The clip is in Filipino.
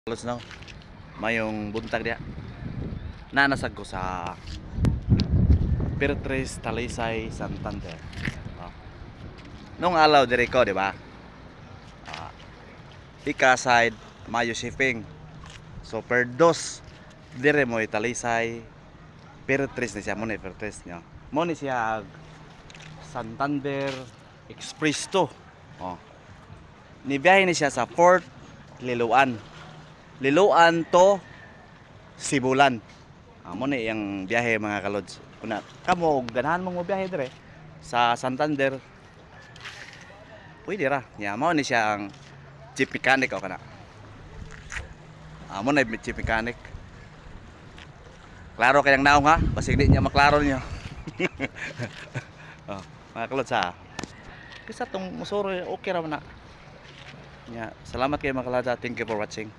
Halos no, mayong buntag dia. Nanasag ko sa Pertres Talisay Santander. Oh. Nung alaw dire ko, di ba? Ah, Pika side Mayo shipping. So per dos dire mo Talisay Pertres ni siya mo ni Pertres nyo. Mo ni siya Santander Express to. Oh. Nibiyahe ni siya sa Port Liloan. Liloan to Sibulan. Mo ni yung biyahe mga kalods. Kuna kamo ganahan mong biyahe dire sa Santander. Pwede ra. Ya mo ni siya ang chief mechanic o kana. Mo na chief mechanic. Klaro kayang naong ha, basig di niya maklaro niyo. Mga kalods ha. Kasi tong musoro okay ra man na. Ya, salamat kay mga kalods. Thank you for watching.